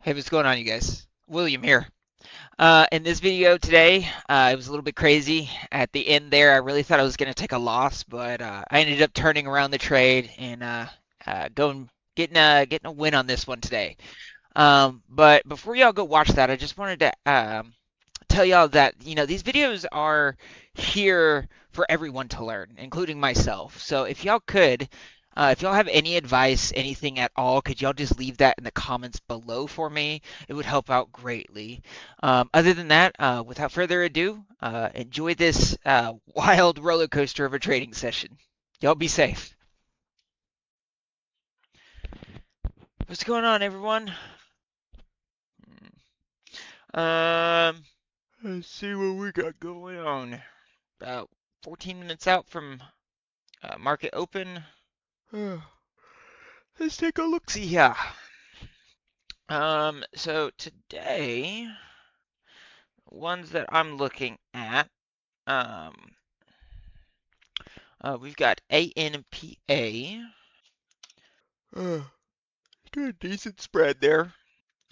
Hey, what's going on, you guys? William here. In this video today, it was a little bit crazy. At the end there, I really thought I was going to take a loss, but I ended up turning around the trade and going getting a win on this one today. But before y'all go watch that, I just wanted to tell y'all that these videos are here for everyone to learn, including myself. So if y'all have any advice, anything at all, could y'all just leave that in the comments below for me? It would help out greatly. Other than that, without further ado, enjoy this wild roller coaster of a trading session. Y'all be safe. What's going on, everyone? Um, let's see what we got going on. About 14 minutes out from market open. Let's take a look. See here. So today, ones that I'm looking at, um, we've got ANPA. Got a decent spread there.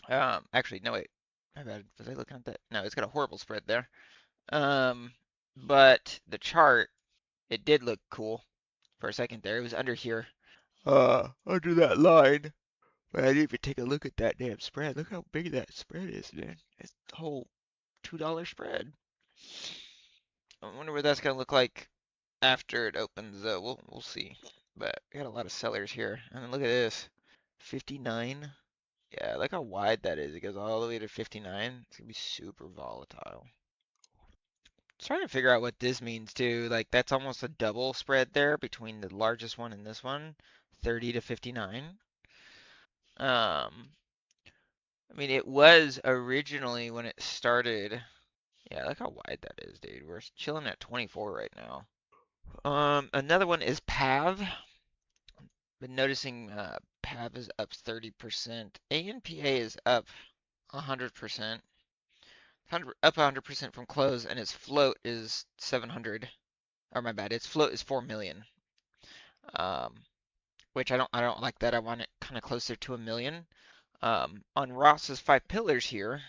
Actually, no wait, my bad. Was I looking at that? No, it's got a horrible spread there. Um, but the chart, it did look cool for a second there. It was under here. Under that line. But I didn't even take a look at that damn spread. Look how big that spread is, man. It's the whole $2 spread. I wonder what that's gonna look like after it opens though. We'll see. But we got a lot of sellers here. And then look at this. 59. Yeah, look how wide that is. It goes all the way to 59. It's gonna be super volatile. Trying to figure out what this means too. Like that's almost a double spread there between the largest one and this one. 30 to 59. I mean, it was originally when it started. Yeah, look how wide that is, dude. We're chilling at 24 right now. Another one is PAV. Been noticing PAV is up 30%. ANPA is up 100%. Up 100% from close, and its float is 700. Or my bad, its float is 4 million. Which I don't like that. I want it kind of closer to a million. On Ross's 5 pillars here,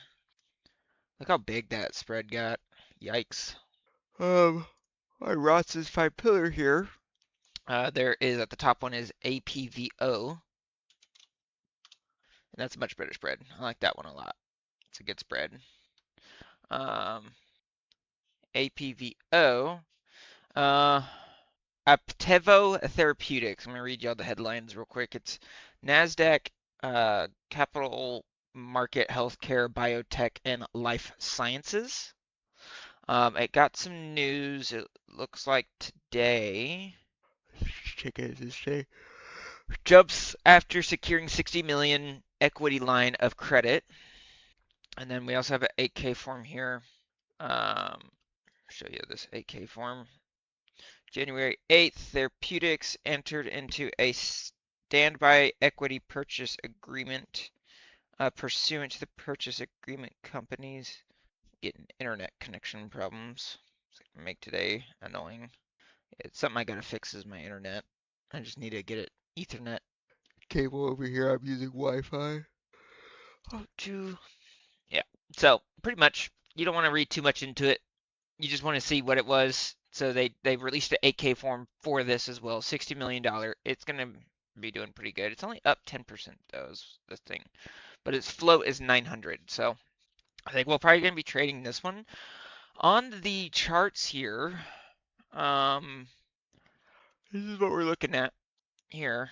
look how big that spread got. Yikes. Um, on Ross's 5 pillar here, there is at the top one is APVO, and that's a much better spread. I like that one a lot. It's a good spread. APVO, uh, Aptevo Therapeutics. I'm gonna read y'all the headlines real quick. It's Nasdaq, Capital Market, Healthcare, Biotech, and Life Sciences. It got some news. It looks like today. Check out this day. Jumps after securing 60 million equity line of credit. And then we also have an 8K form here. Show you this 8K form. January 8th, Therapeutics entered into a standby equity purchase agreement pursuant to the purchase agreement companies getting internet connection problems. It's gonna make today annoying. It's something I gotta fix is my internet. I just need to get it Ethernet cable over here. I'm using Wi-Fi. Oh, two. Yeah. So pretty much, you don't want to read too much into it. You just want to see what it was. So they released an 8K form for this as well. $60 million. It's gonna be doing pretty good. It's only up 10% though, is the thing. But its float is 900. So I think we're probably gonna be trading this one. On the charts here, um, this is what we're looking at here.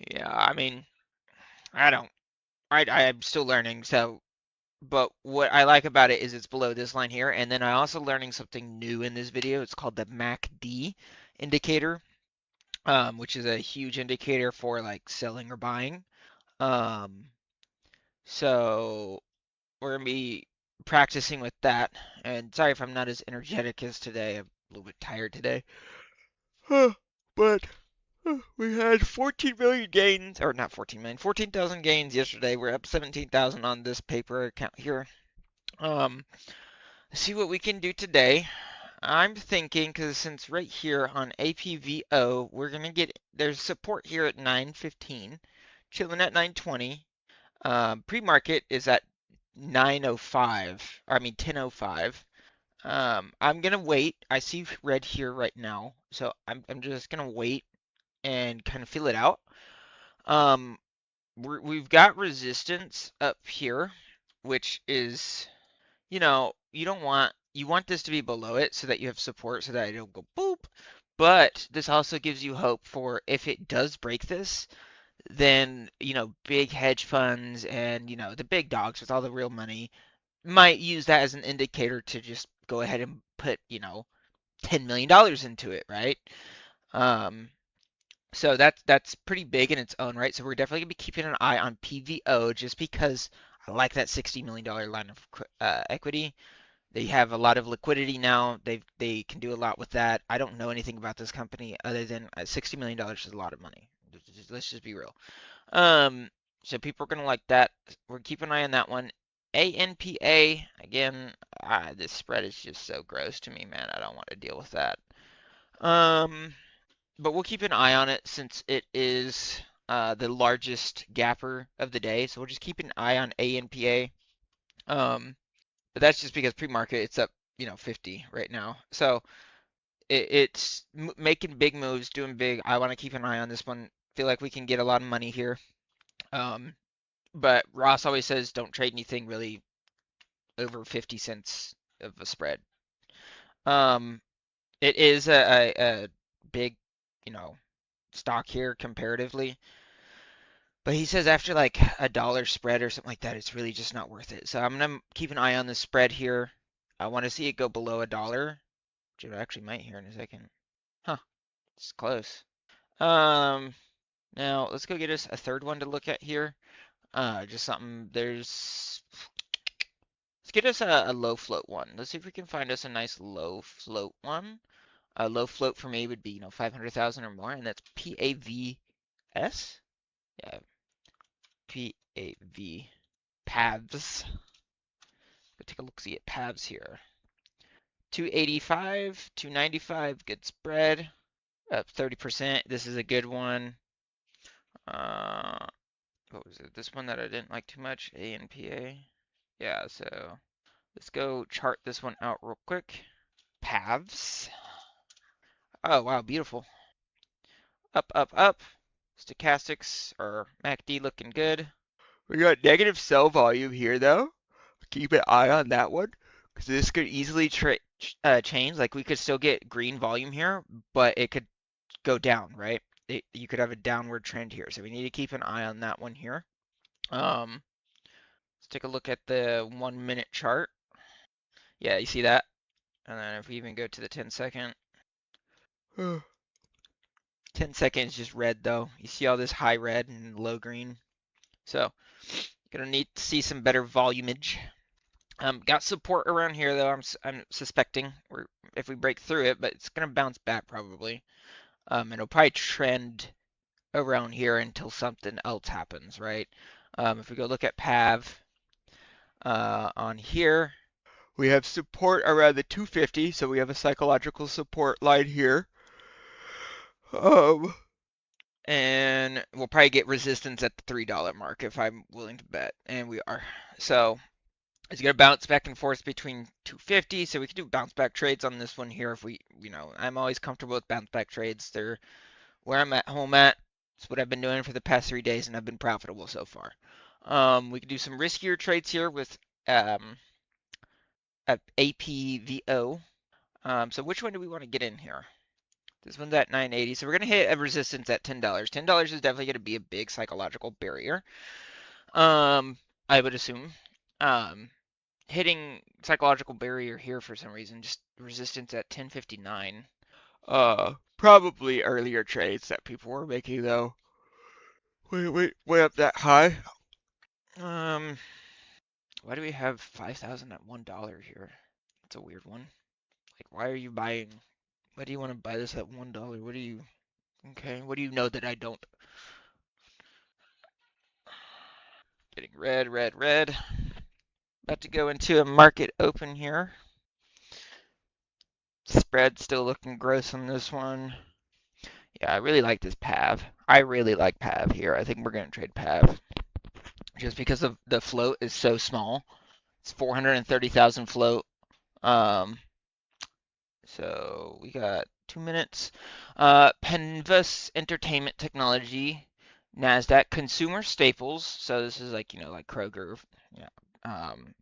Yeah, I mean, I don't. I'm still learning, so but what I like about it is it's below this line here, and then I also learning something new in this video. It's called the MACD indicator, which is a huge indicator for like selling or buying. Um, so we're gonna be practicing with that. And sorry if I'm not as energetic as today. I'm a little bit tired today. But we had 14 million gains, or not 14 million, 14,000 gains yesterday. We're up 17,000 on this paper account here. Um, see what we can do today. I'm thinking, because since right here on APVO, we're going to get, there's support here at 915, chilling at 920. Pre-market is at 9:05, or I mean 10:05. I'm gonna wait. I see red here right now, so I'm just gonna wait and kind of feel it out. Um, we've got resistance up here, which is, you don't want you want this to be below it so that you have support so that it don't go boop. But this also gives you hope for if it does break this, then, big hedge funds and, the big dogs with all the real money might use that as an indicator to just go ahead and put, $10 million into it, right? Um, so that's pretty big in its own right. So we're definitely gonna be keeping an eye on PVO just because I like that $60 million line of equity. They have a lot of liquidity now. They can do a lot with that. I don't know anything about this company other than $60 million is a lot of money. Let's just be real. Um, so people are gonna like that. We're keeping an eye on that one. ANPA again. This spread is just so gross to me, man. I don't want to deal with that. Um, but we'll keep an eye on it since it is the largest gapper of the day. So we'll just keep an eye on ANPA. But that's just because pre-market it's up, 50 right now. So it's making big moves, doing big. I want to keep an eye on this one. Feel like we can get a lot of money here. Um, but Ross always says don't trade anything really over 50 cents of a spread. Um, it is a big, you know, stock here comparatively. But he says after like a dollar spread or something like that, it's really just not worth it. So I'm gonna keep an eye on the spread here. I want to see it go below a dollar, which it actually might here in a second. Huh, it's close. Um, Now let's go get us a third one to look at here. Just something. Let's get us a low float one. Let's see if we can find us a nice low float one. A low float for me would be, 500,000 or more, and that's PAVS. Yeah, PAV. PAVs. Go take a look see at PAVs here. 285, 295, good spread. Up 30%. This is a good one. Uh, what was it? This one that I didn't like too much, ANPA. Yeah, so let's go chart this one out real quick. Paths. Oh, wow, beautiful. Up, up, up. Stochastics or MACD looking good. We got negative sell volume here, though. Keep an eye on that one, because this could easily change. Like, we could still get green volume here, but it could go down, right? You could have a downward trend here, so we need to keep an eye on that one here. Let's take a look at the 1 minute chart. Yeah, you see that? And then if we even go to the 10-second, 10 seconds just red though. You see all this high red and low green. So gonna need to see some better volumage. Got support around here though. I'm suspecting if we break through it, but it's gonna bounce back probably. It'll probably trend around here until something else happens, right? If we go look at PAV on here, we have support around the 250, so we have a psychological support line here. Um, and we'll probably get resistance at the $3 mark if I'm willing to bet, and we are. So it's gonna bounce back and forth between 250, so we can do bounce back trades on this one here if we, I'm always comfortable with bounce back trades. They're where I'm at home at. It's what I've been doing for the past 3 days, and I've been profitable so far. We can do some riskier trades here with APVO. So which one do we want to get in here? This one's at 980, so we're going to hit a resistance at $10. $10 is definitely going to be a big psychological barrier, I would assume. Hitting psychological barrier here for some reason, just resistance at 1059. Probably earlier trades that people were making though. Wait, way up that high. Why do we have 5,000 at $1 here? That's a weird one. Like, why are you buying? Why do you want to buy this at $1? What do you? Okay, what do you know that I don't? Getting red, red, red. About to go into a market open here. Spread still looking gross on this one. Yeah, I really like this PAV. I really like PAV here. I think we're going to trade PAV. just because of the float is so small. It's 430,000 float. Um, so we got 2 minutes. Penvus Entertainment Technology, Nasdaq Consumer Staples. So this is like like Kroger, you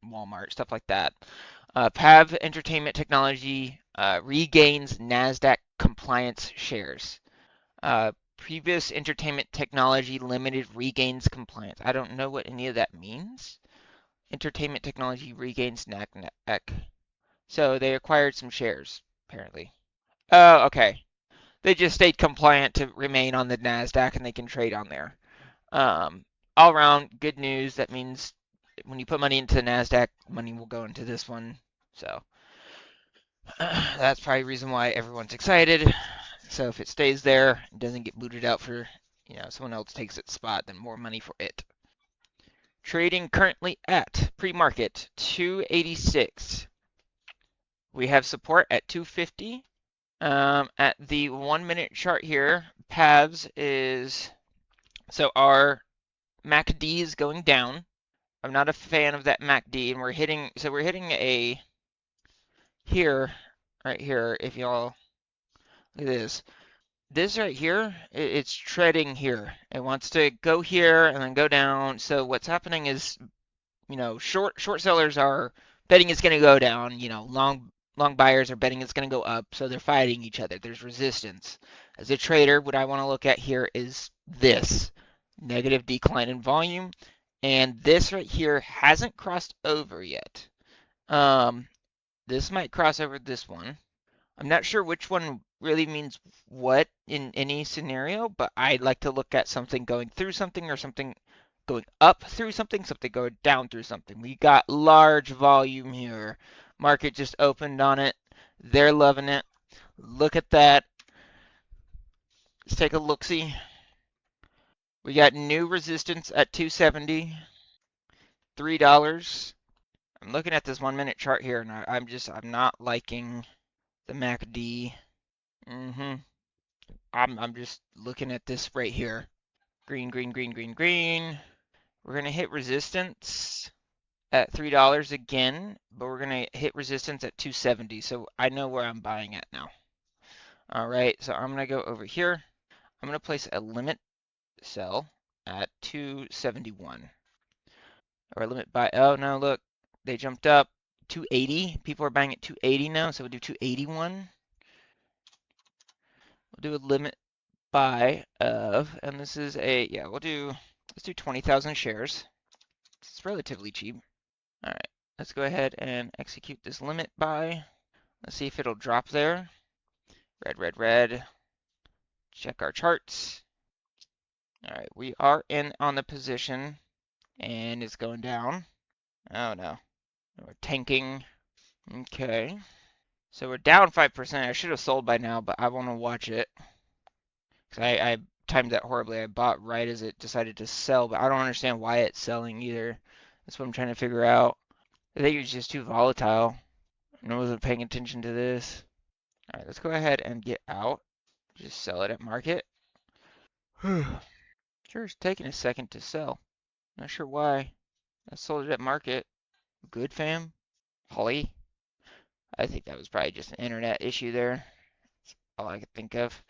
Walmart, stuff like that. PAV Entertainment Technology regains Nasdaq compliance shares. Previous Entertainment Technology Limited regains compliance. I don't know what any of that means. Entertainment Technology regains NASDAQ. So they acquired some shares, apparently. Oh, okay. They just stayed compliant to remain on the NASDAQ and they can trade on there. Um, all around, good news. That means when you put money into the NASDAQ, money will go into this one. So that's probably the reason why everyone's excited. So if it stays there, it doesn't get booted out for, someone else takes its spot, then more money for it. Trading currently at pre-market 286. We have support at 250. At the 1 minute chart here, PAVs is, so our MACD is going down. I'm not a fan of that MACD, and we're hitting a, here, right here, if y'all, look at this. This right here, it's treading here. It wants to go here and then go down. So what's happening is, short sellers are betting it's going to go down. Long buyers are betting it's going to go up. So they're fighting each other. There's resistance. As a trader, what I want to look at here is this negative decline in volume, and this right here hasn't crossed over yet. This might cross over this one. I'm not sure which one really means what in any scenario, but I'd like to look at something going through something or something going up through something, something going down through something. We got large volume here. Market just opened on it. They're loving it. Look at that. Let's take a look-see. We got new resistance at 270, $3. I'm looking at this 1 minute chart here, and I'm not liking the MACD. I'm just looking at this right here. Green, green, green, green, green. We're gonna hit resistance at $3 again, but we're gonna hit resistance at 270. So I know where I'm buying at now. All right, so I'm gonna go over here. I'm gonna place a limit sell at 271. Or a limit buy. Oh no, look, they jumped up 280. People are buying at 280 now, so we'll do 281. We'll do a limit buy of, and this is let's do 20,000 shares. It's relatively cheap. All right, let's go ahead and execute this limit buy. Let's see if it'll drop there. Red, red, red. Check our charts. All right, we are in on the position, and it's going down. Oh no, we're tanking. Okay, so we're down 5%. I should have sold by now, but I want to watch it. Cause I timed that horribly. I bought right as it decided to sell, but I don't understand why it's selling either. That's what I'm trying to figure out. I think it was just too volatile. And I wasn't paying attention to this. All right, let's go ahead and get out. Just sell it at market. Sure, it's taking a second to sell. Not sure why. I sold it at market. Good, fam. Holly. I think that was probably just an internet issue there. That's all I could think of.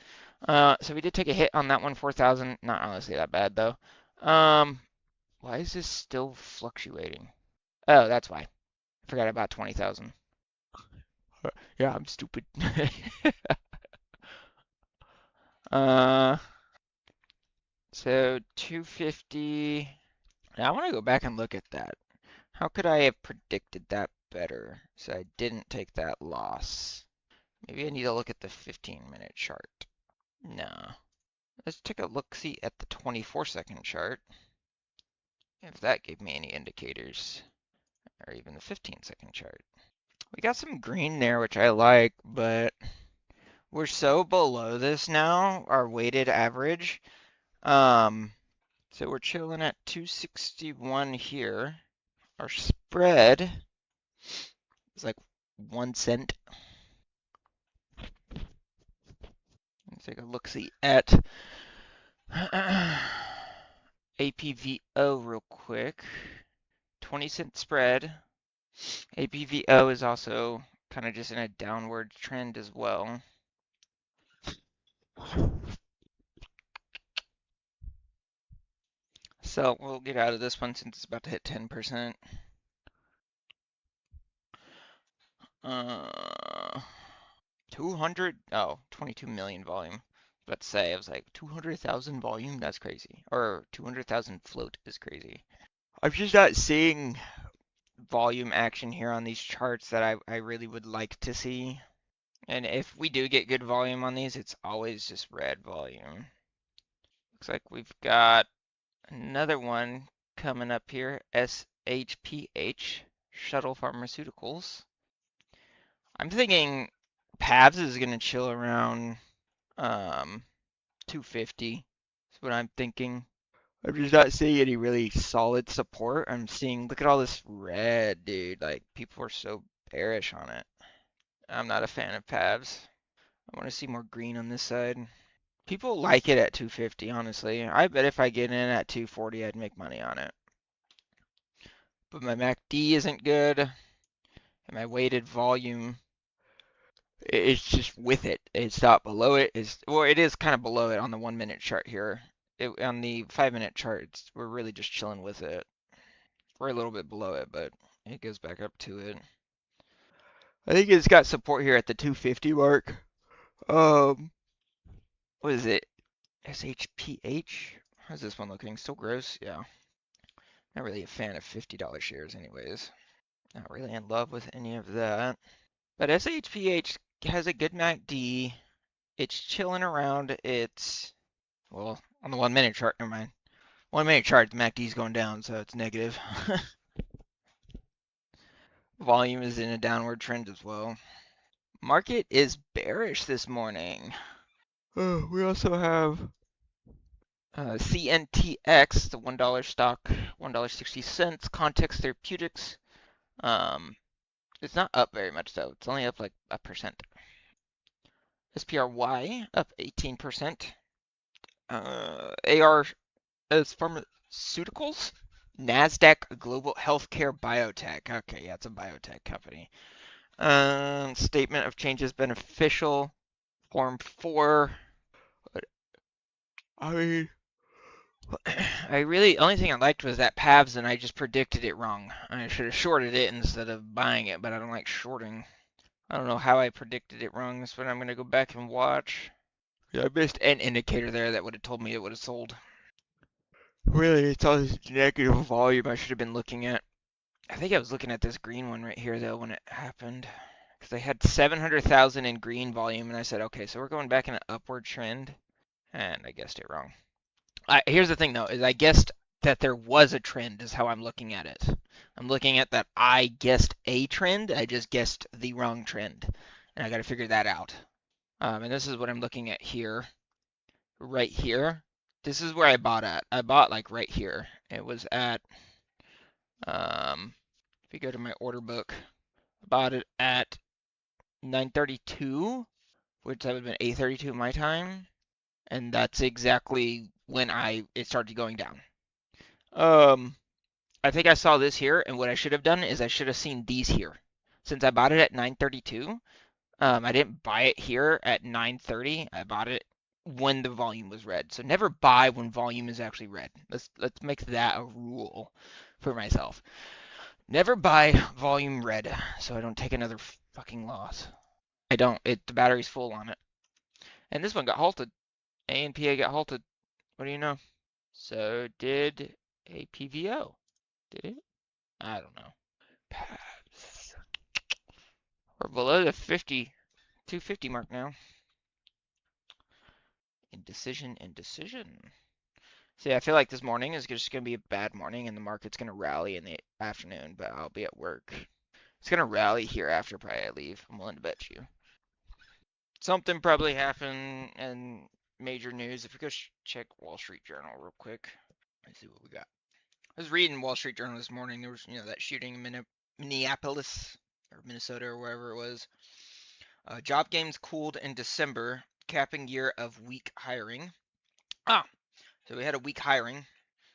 So we did take a hit on that one, 4,000. Not honestly that bad though. Why is this still fluctuating? Oh, that's why. I forgot about 20,000. Yeah, I'm stupid. uh, so 250. Now I want to go back and look at that. How could I have predicted that better so I didn't take that loss? Maybe I need to look at the 15-minute chart. No. Let's take a look-see at the 24-second chart. If that gave me any indicators. Or even the 15-second chart. We got some green there, which I like, but we're so below this now, our weighted average. So we're chilling at 261 here. Our spread is like 1 cent. Let's take a look-see at APVO real quick. 20-cent spread. APVO is also kind of just in a downward trend as well. So we'll get out of this one since it's about to hit 10%. 200, 22 million volume. Let's say, I was like, 200,000 volume? That's crazy. Or 200,000 float is crazy. I'm just not seeing volume action here on these charts that I really would like to see. And if we do get good volume on these, it's always just red volume. Looks like we've got another one coming up here, SHPH, Shuttle Pharmaceuticals. I'm thinking PAVS is going to chill around 250. That's what I'm thinking. I'm just not seeing any really solid support. I'm seeing, look at all this red, dude. Like, people are so bearish on it. I'm not a fan of PAVs. I want to see more green on this side. People like it at 250, honestly. I bet if I get in at 240, I'd make money on it. But my MACD isn't good, and my weighted volume, it's just with it. It's not below it. Well, it is kind of below it on the 1 minute chart here. On the 5 minute chart, we're really just chilling with it. We're a little bit below it, but it goes back up to it. I think it's got support here at the 250 mark. What is it? SHPH? How's this one looking? Still gross? Yeah. Not really a fan of $50 shares anyways. Not really in love with any of that. But SHPH has a good MACD. It's chilling around. It's, well, on the 1 minute chart, never mind. 1 minute chart, the MACD's going down, so it's negative. Volume is in a downward trend as well. Market is bearish this morning. We also have CNTX, the $1 stock, $1.60. Context Therapeutics. It's not up very much though. It's only up like a percent. SPRY up 18%. AR as pharmaceuticals. Nasdaq Global Healthcare Biotech. Okay, yeah, it's a biotech company. Statement of changes beneficial. Form 4. I mean, only thing I liked was that PAVS, and I just predicted it wrong. I should have shorted it instead of buying it, but I don't like shorting. I don't know how I predicted it wrong. That's what I'm going to go back and watch. Yeah, I missed an indicator there that would have told me it would have sold. Really, it's all this negative volume I should have been looking at. I think I was looking at this green one right here, though, when it happened. Because I had 700,000 in green volume, and I said, okay, so we're going back in an upward trend. And I guessed it wrong. Here's the thing, though, is I guessed that there was a trend, is how I'm looking at it. I'm looking at that I guessed a trend, I just guessed the wrong trend. And I got to figure that out. And this is what I'm looking at here, right here. This is where I bought at. I bought like right here. It was at, if you go to my order book, I bought it at 9:32, which that would have been 8:32 my time. And that's exactly when it started going down. I think I saw this here, and what I should have done is I should have seen these here. Since I bought it at 9:32, I didn't buy it here at 9:30. I bought it when the volume was red. So never buy when volume is actually red. Let's make that a rule for myself. Never buy volume red, so I don't take another fucking loss. I don't. The battery's full on it. And this one got halted. ANPA got halted. What do you know? So did APVO. Did it? I don't know. Paths. We're below the 250 mark now. Indecision. See, I feel like this morning is just going to be a bad morning and the market's going to rally in the afternoon, but I'll be at work. It's going to rally here after probably I leave. I'm willing to bet you. Something probably happened in major news. If we go check Wall Street Journal real quick. Let's see what we got. I was reading Wall Street Journal this morning. There was, that shooting in Minneapolis or Minnesota or wherever it was. Job gains cooled in December, capping year of weak hiring. So we had a weak hiring.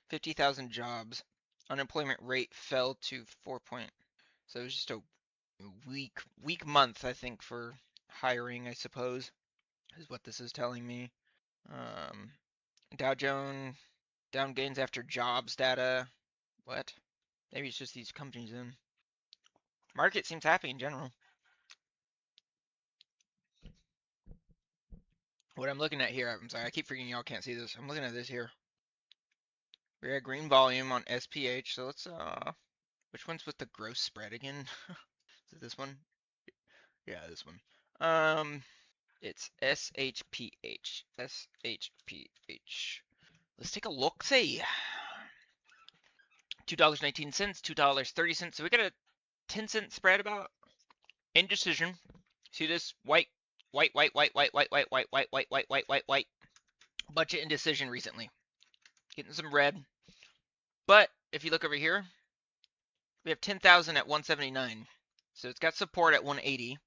50,000 jobs. Unemployment rate fell to 4 point. So it was just a weak month, I think, for hiring, I suppose, is what this is telling me. Um, Dow Jones down gains after jobs data. What? Maybe it's just these companies in. Market seems happy in general. What I'm looking at here, I'm sorry, I keep forgetting y'all can't see this. I'm looking at this here. We got green volume on SPH, so let's which one's with the gross spread again? Is it this one? Yeah, this one. It's SHPH. SHPH. Let's take a look. See. $2.19, $2.30. So we got a 10-cent spread about indecision. See this white, white, white, white, white, white, white, white, white, white, white, white, white, white. Bunch of indecision recently. Getting some red. But if you look over here, we have 10,000 at 179. So it's got support at 180.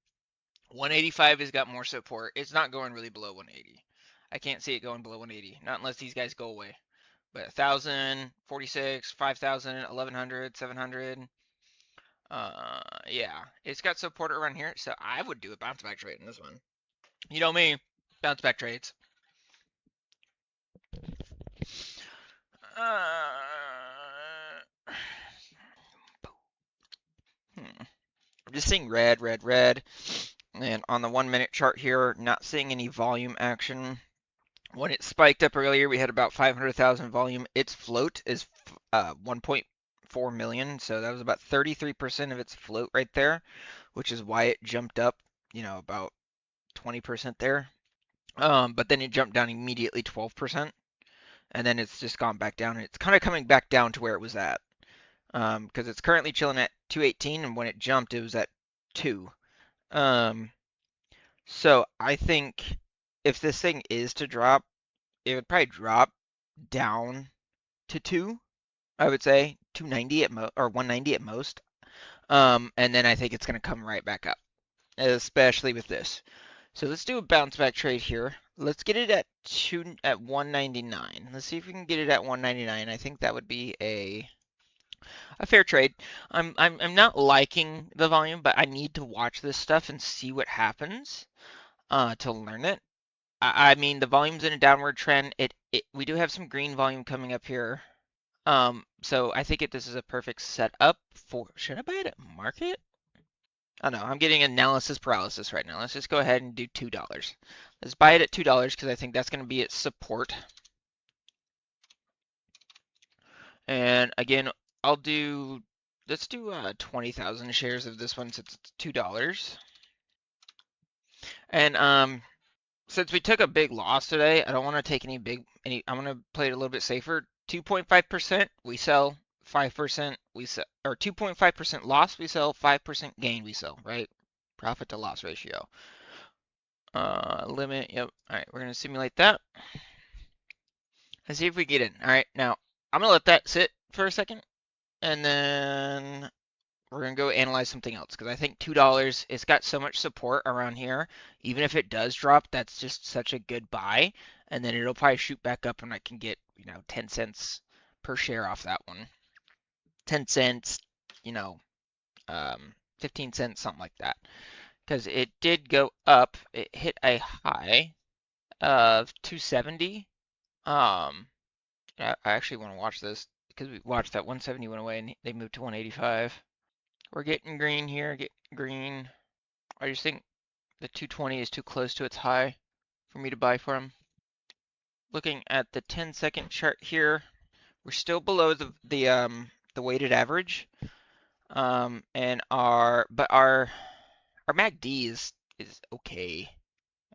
185 has got more support. It's not going really below 180. I can't see it going below 180. Not unless these guys go away. But 1,000, 46, 5,000, 1,100, 700. Yeah, it's got support around here, so I would do a bounce back trade in this one. You know me, bounce back trades. I'm just seeing red, red, red. And on the 1 minute chart here, not seeing any volume action. When it spiked up earlier, we had about 500,000 volume. Its float is 1.4 million, so that was about 33% of its float right there, which is why it jumped up, about 20% there. But then it jumped down immediately 12%, and then it's just gone back down, and it's kind of coming back down to where it was at. Because it's currently chilling at 218, and when it jumped, it was at 2. So I think if this thing is to drop, it would probably drop down to 2, I would say 290 at or 190 at most. And then I think it's going to come right back up, especially with this. So let's do a bounce back trade here. Let's get it at 199. Let's see if we can get it at 199. I think that would be a fair trade. I'm not liking the volume, but I need to watch this stuff and see what happens to learn it. I mean, the volume's in a downward trend. We do have some green volume coming up here. So I think this is a perfect setup for. Should I buy it at market? Oh no, I'm getting analysis paralysis right now. Let's just go ahead and do $2. Let's buy it at $2 because I think that's going to be its support. And again, let's do 20,000 shares of this one since it's $2. And since we took a big loss today, I don't want to take I want to play it a little bit safer. 2.5% we sell, 5% we sell, or 2.5% loss we sell, 5% gain we sell, right? Profit to loss ratio. Limit, yep. All right, we're going to simulate that. Let's see if we get in. All right, now I'm going to let that sit for a second, and then we're going to go analyze something else because I think $2, it's got so much support around here. Even if it does drop, that's just such a good buy. And then it'll probably shoot back up and I can get, 10 cents per share off that one. 10 cents, 15 cents, something like that. Because it did go up. It hit a high of 270. I actually want to watch this because we watched that 170 went away and they moved to 185. We're getting green here, getting green. I just think the 220 is too close to its high for me to buy from. Looking at the 10-second chart here, we're still below the weighted average. And our MACD is okay.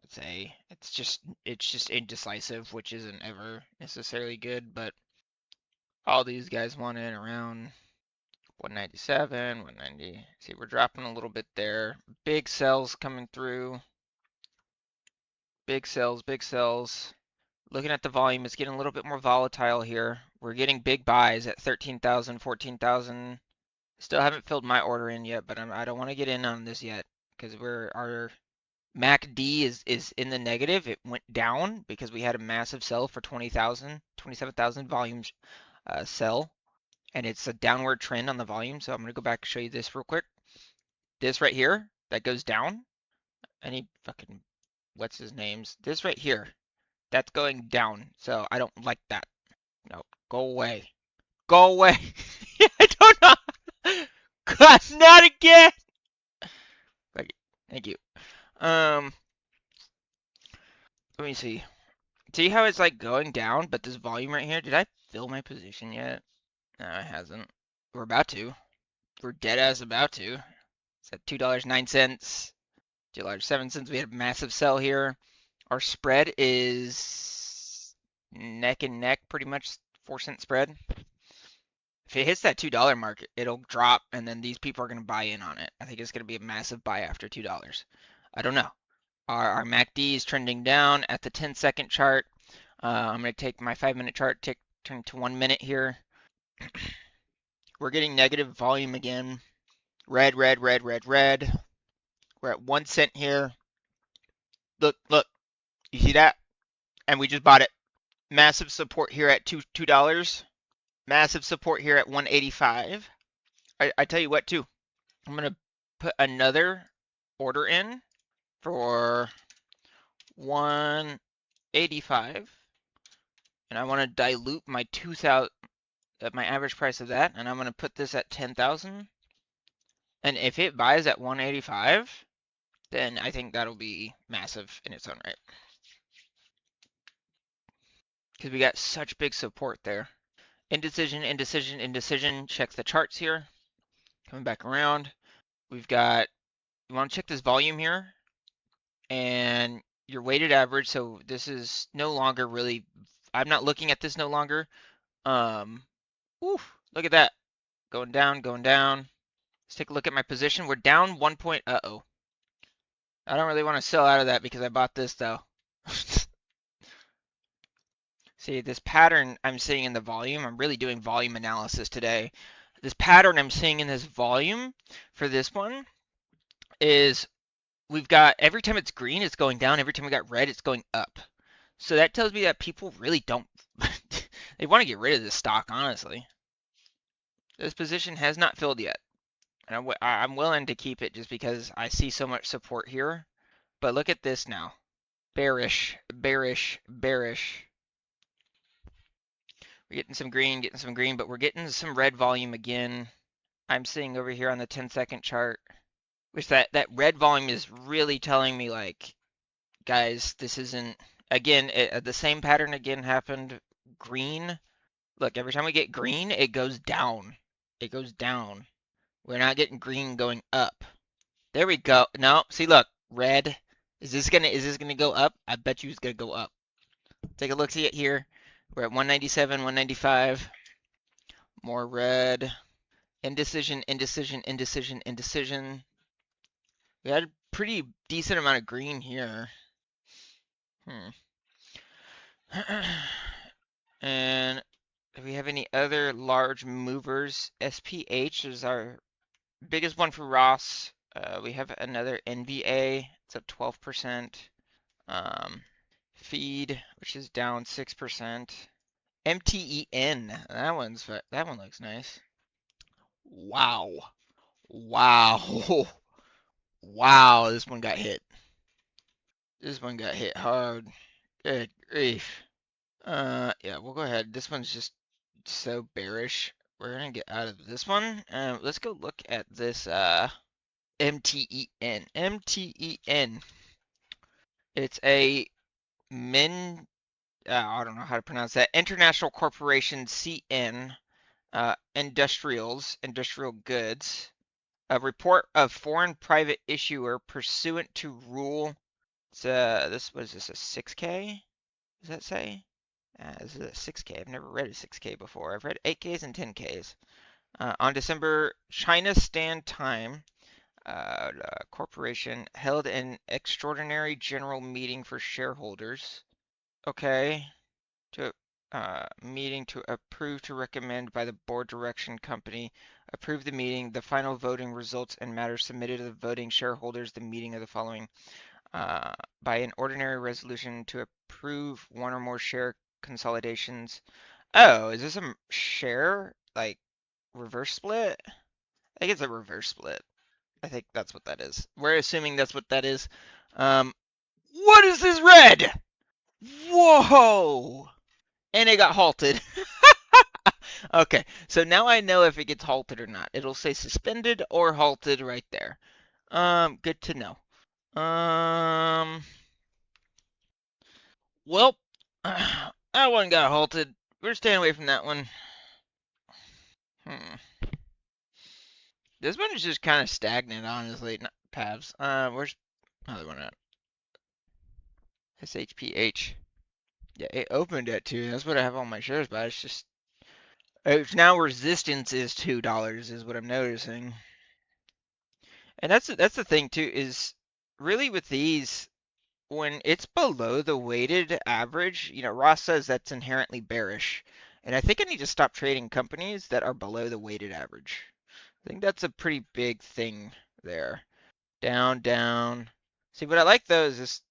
I'd say it's just indecisive, which isn't ever necessarily good, but all these guys want in around 197, 190. See, we're dropping a little bit there. Big sells coming through. Big sells, big sells. Looking at the volume, it's getting a little bit more volatile here. We're getting big buys at 13,000, 14,000. Still haven't filled my order in yet, but I don't want to get in on this yet because our MACD is in the negative. It went down because we had a massive sell for 20,000, 27,000 volumes sell, and it's a downward trend on the volume. So I'm going to go back and show you this real quick. This right here that goes down. Any fucking what's his names? This right here that's going down. So I don't like that. No, go away. Go away. I don't know. God, not again. Thank you. Um, let me see. See how it's like going down, but this volume right here, did I fill my position yet? No, it hasn't. We're about to. We're dead ass about to. It's at $2.09, $2.07. We had a massive sell here. Our spread is neck and neck, pretty much 4-cent spread. If it hits that $2 mark, it'll drop, and then these people are going to buy in on it. I think it's going to be a massive buy after $2. I don't know. Our MACD is trending down at the 10-second chart. I'm going to take my 5-minute chart, turn to 1 minute here. We're getting negative volume again. Red, red, red, red, red. We're at 1 cent here. Look, look. You see that? And we just bought it. Massive support here at $2. Massive support here at 185. I tell you what, too. I'm going to put another order in for 185. And I want to dilute my 2,000, my average price of that. And I'm going to put this at 10,000. And if it buys at 185, then I think that'll be massive in its own right. Because we got such big support there. Indecision, indecision, indecision. Check the charts here. Coming back around. We've got, you want to check this volume here. And your weighted average. So this is no longer really, I'm not looking at this no longer. Look at that. Going down, going down. Let's take a look at my position. We're down 1 point. Uh-oh. I don't really want to sell out of that because I bought this though. See, this pattern I'm seeing in the volume, I'm really doing volume analysis today. This pattern I'm seeing in this volume for this one is we've got, every time it's green, it's going down. Every time we got red, it's going up. So that tells me that people really don't, they want to get rid of this stock, honestly. This position has not filled yet. And I'm willing to keep it just because I see so much support here. But look at this now. Bearish, bearish, bearish. We're getting some green, but we're getting some red volume again. I'm seeing over here on the 10-second chart, which that red volume is really telling me, like, guys, this isn't, again, the same pattern again happened. Green. Look, every time we get green, it goes down. It goes down. We're not getting green going up. There we go. No, see, look, red. Is this gonna go up? I bet you it's gonna go up. Take a look, see it here. We're at 197, 195. More red. Indecision, indecision, indecision, indecision. We had a pretty decent amount of green here. And do we have any other large movers? SPH is our biggest one for Ross. We have another NVA. It's up 12%. Feed, which is down 6%. MTEN. That one looks nice. Wow. Wow. Wow, this one got hit. This one got hit hard. Good grief. Yeah, we'll go ahead. This one's just so bearish. We're gonna get out of this one. Let's go look at this MTEN. MTEN. It's a I don't know how to pronounce that. International Corporation CN. Industrial goods. A report of foreign private issuer pursuant to rule. What is this, a 6K? Does that say? This is a 6K. I've never read a 6K before. I've read 8Ks and 10Ks. On December, China Stand Time Corporation held an extraordinary general meeting for shareholders. Okay. To meeting to approve to recommend by the board direction company approve the meeting, the final voting results and matters submitted to the voting shareholders, the meeting of the following by an ordinary resolution to approve one or more share consolidations Oh, is this a share? Like reverse split? I think it's a reverse split. I think that's what that is. We're assuming that's what that is. What is this red? Whoa! And it got halted. Okay, so now I know if it gets halted or not. It'll say suspended or halted right there. Good to know. Well, that one got halted. We're staying away from that one. Hmm. This one is just kind of stagnant, honestly. Not Pavs. Where's another one at? SHPH. Yeah, it opened at 2. That's what I have all my shares by. It's just now resistance is $2 is what I'm noticing. And that's the thing too is really with these when it's below the weighted average, Ross says that's inherently bearish. And I think I need to stop trading companies that are below the weighted average. I think that's a pretty big thing there. Down, down. See, what I like though is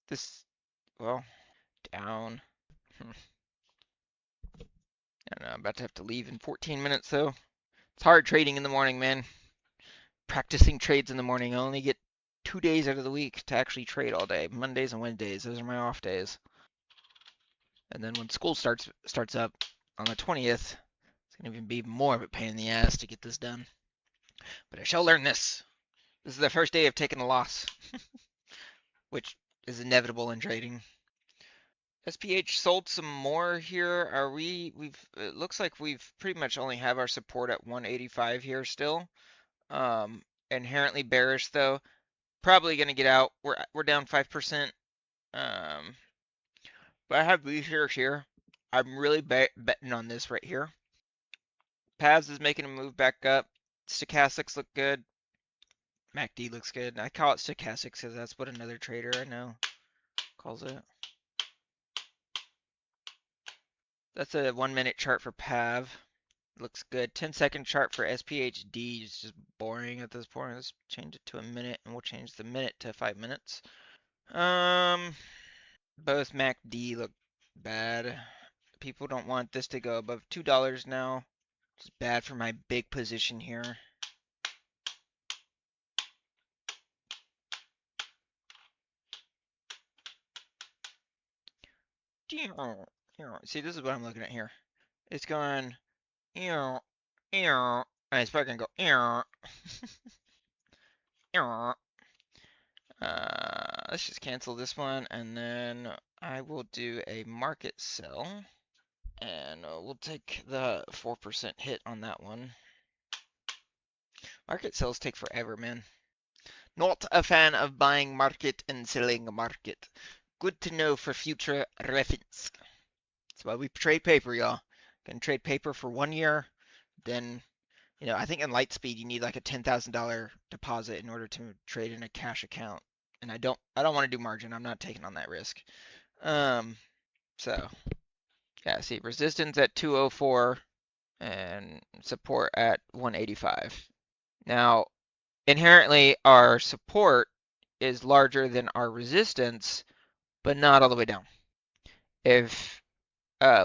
well, down. I don't know, I'm about to have to leave in 14 minutes though. It's hard trading in the morning, man. Practicing trades in the morning. I only get 2 days out of the week to actually trade all day. Mondays and Wednesdays, those are my off days. And then when school starts up on the 20th, it's gonna even be more of a pain in the ass to get this done. But I shall learn this. This is the first day of taking a loss, which is inevitable in trading. SPH sold some more here. It looks like we've pretty much only have our support at 185 here still. Inherently bearish though. Probably gonna get out. We're down 5%. But I have these shares here. I'm really betting on this right here. Pavs is making a move back up. Stochastics look good. MACD looks good. I call it stochastics because that's what another trader I know calls it. That's a 1-minute chart for PAV. Looks good. 10-second chart for SPHD is just boring at this point. Let's change it to a minute, and we'll change the minute to 5 minutes. Both MACD look bad. People don't want this to go above $2 now. It's bad for my big position here. See, this is what I'm looking at here. It's going, and it's probably gonna go, let's just cancel this one, and then I will do a market sell, and we'll take the 4% hit on that one. Market sells take forever, man. Not a fan of buying market and selling market. Good to know for future reference. That's why we trade paper, y'all. Can trade paper for 1 year, then I think in Lightspeed you need like a $10,000 deposit in order to trade in a cash account, and I don't want to do margin. I'm not taking on that risk. So yeah, see resistance at 204 and support at 185. Now inherently our support is larger than our resistance, but not all the way down. If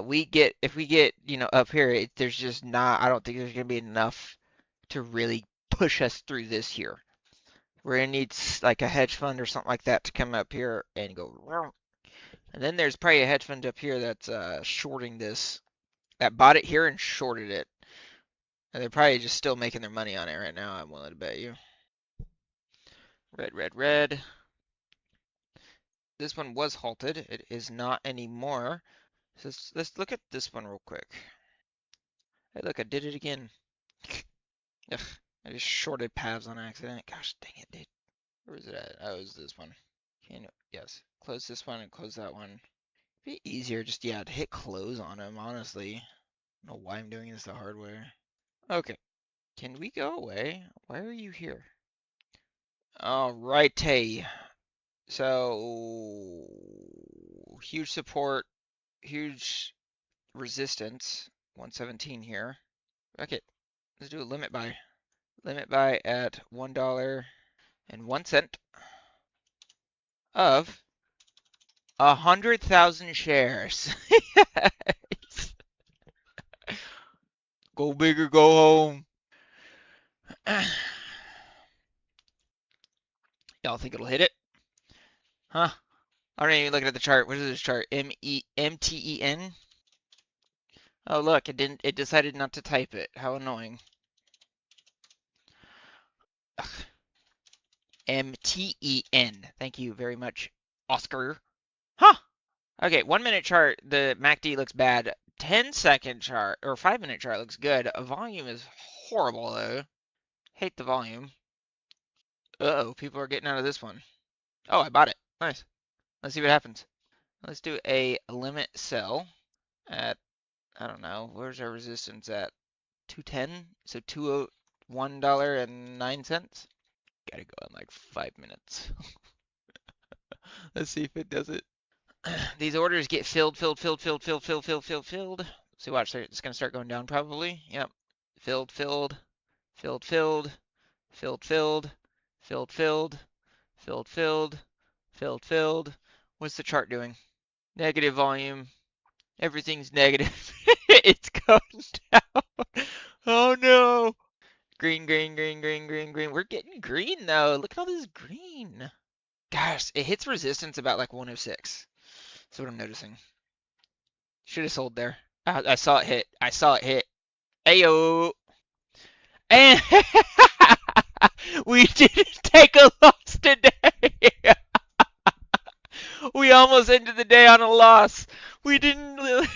we get up here, there's just not. I don't think there's gonna be enough to really push us through this here. We're gonna need like a hedge fund or something like that to come up here and go. And then there's probably a hedge fund up here that's shorting this, that bought it here and shorted it. And they're probably just still making their money on it right now, I'm willing to bet you. Red, red, red. This one was halted. It is not anymore. So let's look at this one real quick. Hey, look, I did it again. Ugh, I just shorted Pavs on accident. Gosh dang it, dude. Where is it at? Oh, it's this one. Yes. Close this one and close that one. Be easier just, yeah, to hit close on him, honestly. I don't know why I'm doing this the hard way. Okay. Can we go away? Why are you here? Alrighty. So, huge support, huge resistance. 117 here. Okay. Let's do a limit buy. Limit buy at $1.01 of 100,000 shares. Yes. Go big or go home. Y'all think it'll hit it? Huh? I don't even looking at the chart. What is this chart? MTEN? Oh look, it didn't. It decided not to type it. How annoying. Ugh. MTEN. Thank you very much, Oscar. Huh? Okay, 1 minute chart. The MACD looks bad. 10-second chart or 5 minute chart looks good. Volume is horrible though. Hate the volume. Uh-oh, people are getting out of this one. Oh, I bought it. Nice. Let's see what happens. Let's do a limit sell at, I don't know, where's our resistance at? 210? So $1.09? Gotta go in like 5 minutes. Let's see if it does it. These orders get filled. See, watch, it's gonna start going down probably. Yep. Filled. What's the chart doing? Negative volume. Everything's negative. It's going down. Oh no. Green. We're getting green though. Look at all this green. Gosh, it hits resistance about like 106. That's what I'm noticing. Should have sold there. I saw it hit. Ayo. And we didn't take a loss today. We almost ended the day on a loss. We didn't really.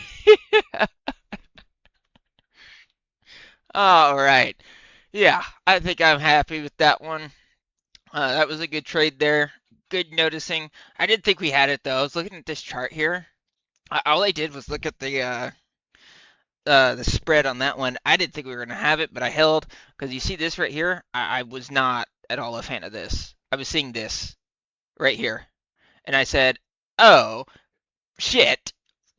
All right. Yeah, I think I'm happy with that one. That was a good trade there. Good noticing. I didn't think we had it though. I was looking at this chart here. All I did was look at the spread on that one. I didn't think we were gonna have it, but I held because you see this right here. I was not at all a fan of this. I was seeing this right here, and I said, "Oh shit!"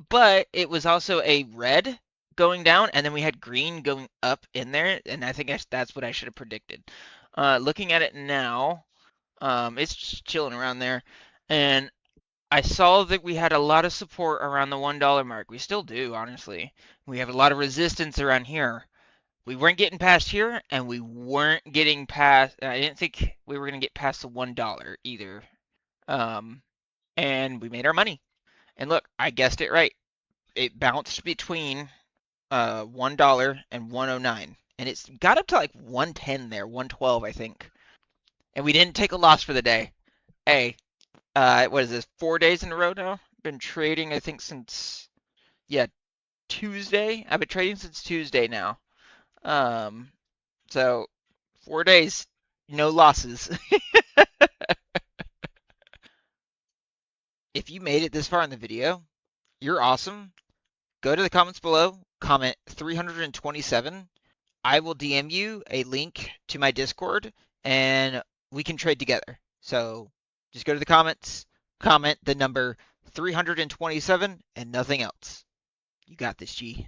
But it was also a red going down, and then we had green going up in there, and I think that's what I should have predicted. Looking at it now, it's just chilling around there, and I saw that we had a lot of support around the $1 mark. We still do, honestly. We have a lot of resistance around here. We weren't getting past here, and we weren't getting past. I didn't think we were gonna get past the $1 either. Um, and we made our money. And look, I guessed it right. It bounced between $1 and 109, and it's got up to like 110 there, 112 I think. And we didn't take a loss for the day. Hey, what is this? 4 days in a row now. Been trading I think since yeah Tuesday. I've been trading since Tuesday now. Um, so 4 days, no losses. If you made it this far in the video, you're awesome. Go to the comments below, comment 327. I will DM you a link to my Discord and we can trade together. So just go to the comments, comment the number 327 and nothing else. You got this, G.